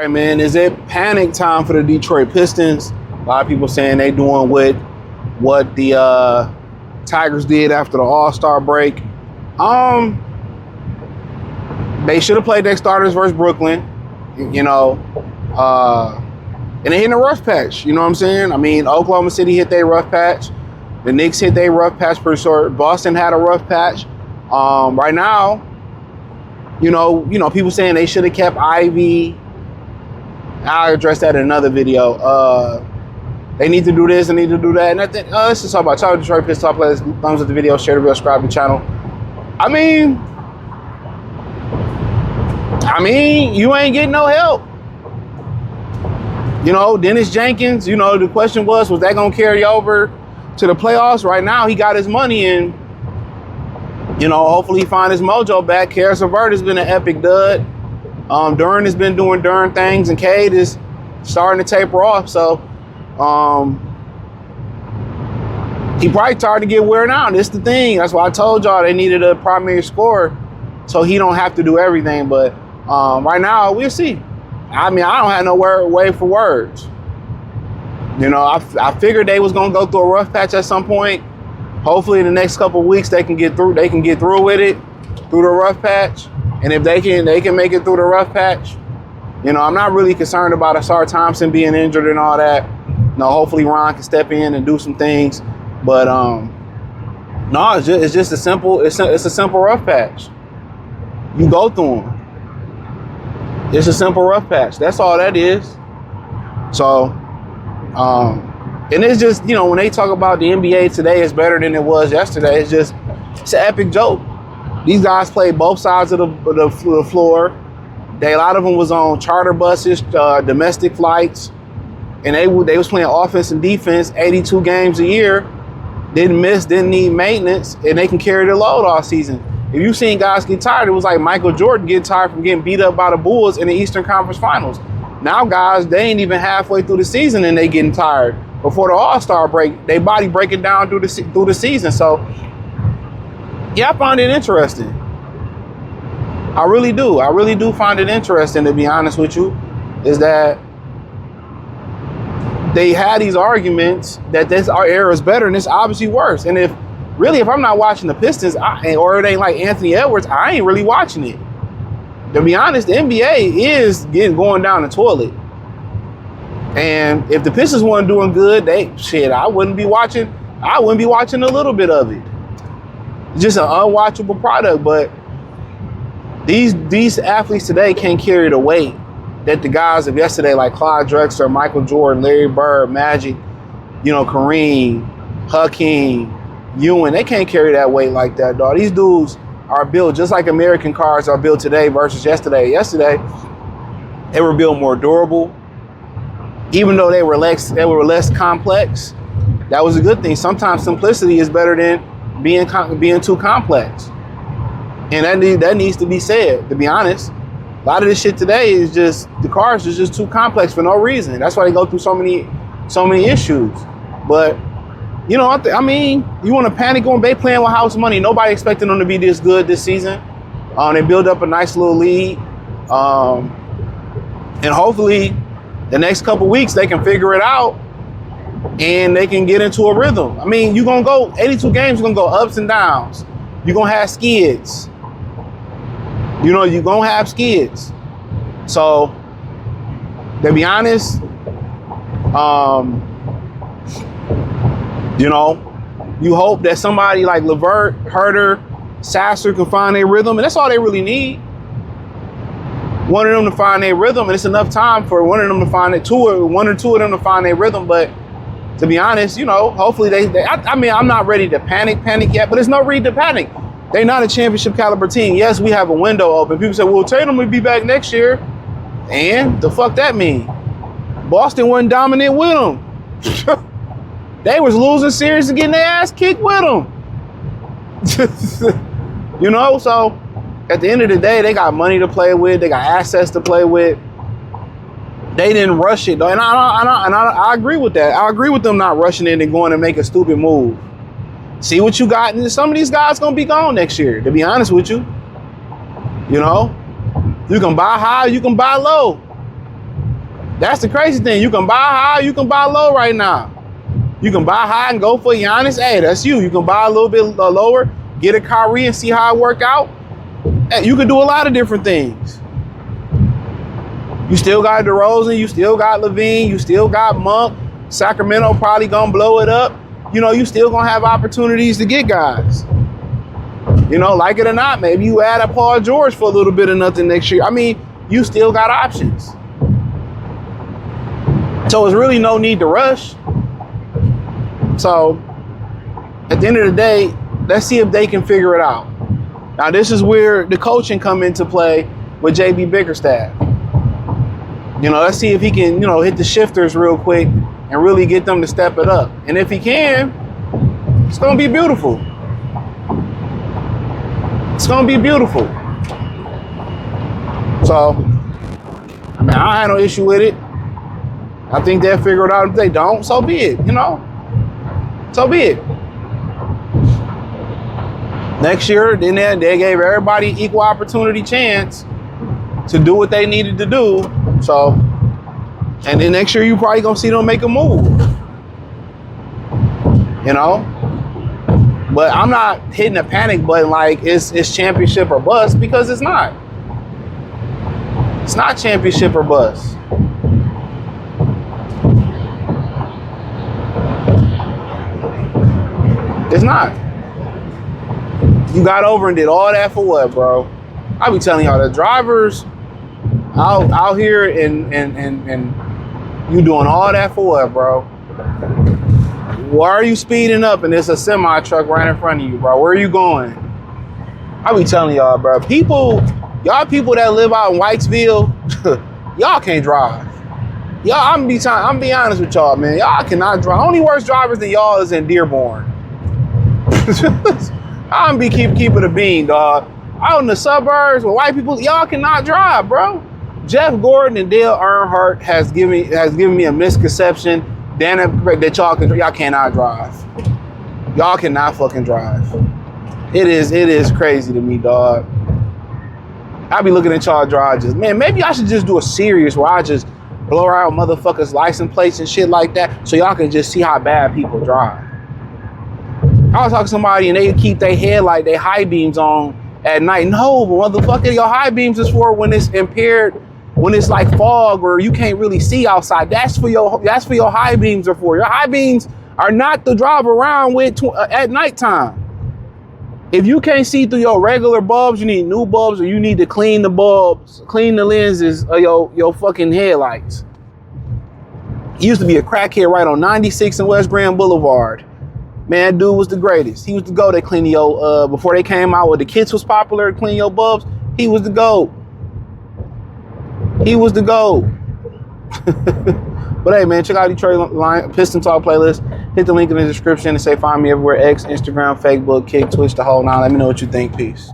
All right, man, is it panic time for the Detroit Pistons? A lot of people saying they doing what the Tigers did after the All-Star break. They should have played their starters versus Brooklyn, and they hit a rough patch. You know what I'm saying? I mean, Oklahoma City hit their rough patch. The Knicks hit their rough patch pretty short. Boston had a rough patch. Right now, people saying they should have kept Ivy. I'll address that in another video. They need to do this and need to do that. And I think, let's just talk about Detroit Pistons. Top players, thumbs up the video, share the video, subscribe to the channel. I mean, you ain't getting no help. Dennis Jenkins, the question was that going to carry over to the playoffs? Right now, he got his money and, hopefully he find his mojo back. Karis LeVert has been an epic dud. Duran has been doing Duran things, and Cade is starting to taper off. So, he probably started to get wear out. This is the thing. That's why I told y'all they needed a primary scorer so he don't have to do everything. But right now, we'll see. I mean, I don't have no way for words. I figured they was gonna go through a rough patch at some point. Hopefully, in the next couple of weeks, they can get through. They can get through with it, through the rough patch. And if they can make it through the rough patch. I'm not really concerned about Asar Thompson being injured and all that. Hopefully Ron can step in and do some things. But no, it's just a simple rough patch. You go through them. It's a simple rough patch. That's all that is. So, and it's just, when they talk about the NBA today is better than it was yesterday, it's an epic joke. These guys played both sides of the floor. A lot of them was on charter buses, domestic flights, and they was playing offense and defense 82 games a year. Didn't miss, didn't need maintenance, and they can carry the load all season. If you've seen guys get tired, it was like Michael Jordan getting tired from getting beat up by the Bulls in the Eastern Conference Finals. Now guys, they ain't even halfway through the season and they getting tired. Before the All-Star break, their body breaking down through the season. So, yeah, I find it interesting. I really do. I really do find it interesting, to be honest with you, is that they had these arguments that this era is better and it's obviously worse. And if I'm not watching the Pistons or it ain't like Anthony Edwards, I ain't really watching it. To be honest, the NBA is going down the toilet. And if the Pistons weren't doing good, I wouldn't be watching a little bit of it. It's just an unwatchable product. But these athletes today can't carry the weight that the guys of yesterday, like Clyde Drexler, Michael Jordan, Larry Bird, Magic, Kareem, Hakeem, Ewing, they can't carry that weight like that, dog. These dudes are built just like American cars are built today versus yesterday. Yesterday, they were built more durable. Even though they were less complex, that was a good thing. Sometimes simplicity is better than being too complex. And that needs to be said, to be honest. A lot of this shit today is just, the cars is just too complex for no reason. That's why they go through so many issues. But, you want to panic on they playing with house money. Nobody expecting them to be this good this season. They build up a nice little lead. And hopefully the next couple weeks they can figure it out and they can get into a rhythm. I mean, you're going to go 82 games, you're going to go ups and downs. You're going to have skids. You're going to have skids. So, to be honest, you hope that somebody like LeVert, Herter, Sasser can find their rhythm, and that's all they really need. One of them to find their rhythm, and it's enough time for one or two of them to find their rhythm. But to be honest, hopefully I'm not ready to panic yet, but there's no reason to panic. They're not a championship caliber team. Yes, we have a window open. People say, well, Tatum will be back next year. And the fuck that mean? Boston wasn't dominant with them. They was losing series and getting their ass kicked with them. So at the end of the day, they got money to play with. They got assets to play with. They didn't rush it, though. And I agree with that. I agree with them not rushing it and going to make a stupid move. See what you got. And some of these guys going to be gone next year, to be honest with you. You can buy high, you can buy low. That's the crazy thing. You can buy high, you can buy low right now. You can buy high and go for Giannis. Hey, that's you. You can buy a little bit lower, get a Kyrie and see how it work out. Hey, you can do a lot of different things. You still got DeRozan, you still got Levine, you still got Monk. Sacramento probably gonna blow it up. You know, you still gonna have opportunities to get guys. You know, like it or not, maybe you add a Paul George for a little bit of nothing next year. I mean, you still got options. So there's really no need to rush. So at the end of the day, let's see if they can figure it out. Now, this is where the coaching come into play with JB Bickerstaff. You know, let's see if he can, you know, hit the shifters real quick and really get them to step it up. And if he can, it's going to be beautiful. It's going to be beautiful. So, I mean, I had no issue with it. I think they'll figure it out. If they don't, so be it, you know. So be it. Next year, then they gave everybody equal opportunity chance to do what they needed to do. So, and then next year, you probably gonna see them make a move. You know? But I'm not hitting a panic button like it's championship or bust, because it's not. It's not championship or bust. It's not. You got over and did all that for what, bro? I be telling y'all, the drivers out here and you doing all that for what, bro? Why are you speeding up and there's a semi truck right in front of you, bro? Where are you going? I be telling y'all, bro. Y'all people that live out in Whitesville, y'all can't drive. Y'all, I'm be honest with y'all, man. Y'all cannot drive. Only worse drivers than y'all is in Dearborn. I'm be keeping a bean, dog. Out in the suburbs with white people, y'all cannot drive, bro. Jeff Gordon and Dale Earnhardt has given me a misconception that y'all cannot drive. Y'all cannot fucking drive. It is crazy to me, dog. I be looking at y'all drive just, man, maybe I should just do a series where I just blow out motherfuckers' license plates and shit like that so y'all can just see how bad people drive. I was talking to somebody and they keep their headlight, their high beams on at night. No, but motherfucker, your high beams is for when it's impaired, when it's like fog or you can't really see outside. That's for your high beams are for. Your high beams are not to drive around with at nighttime. If you can't see through your regular bulbs, you need new bulbs or you need to clean the bulbs, clean the lenses of your fucking headlights. He used to be a crackhead right on 96 and West Grand Boulevard. Man, that dude was the greatest. He was the GOAT at cleaning your, before they came out with the kits was popular to clean your bulbs, he was the GOAT. He was the GOAT. But hey, man, check out Detroit Piston Talk playlist. Hit the link in the description and say find me everywhere. X, Instagram, Facebook, Kick, Twitch, the whole nine. Let me know what you think. Peace.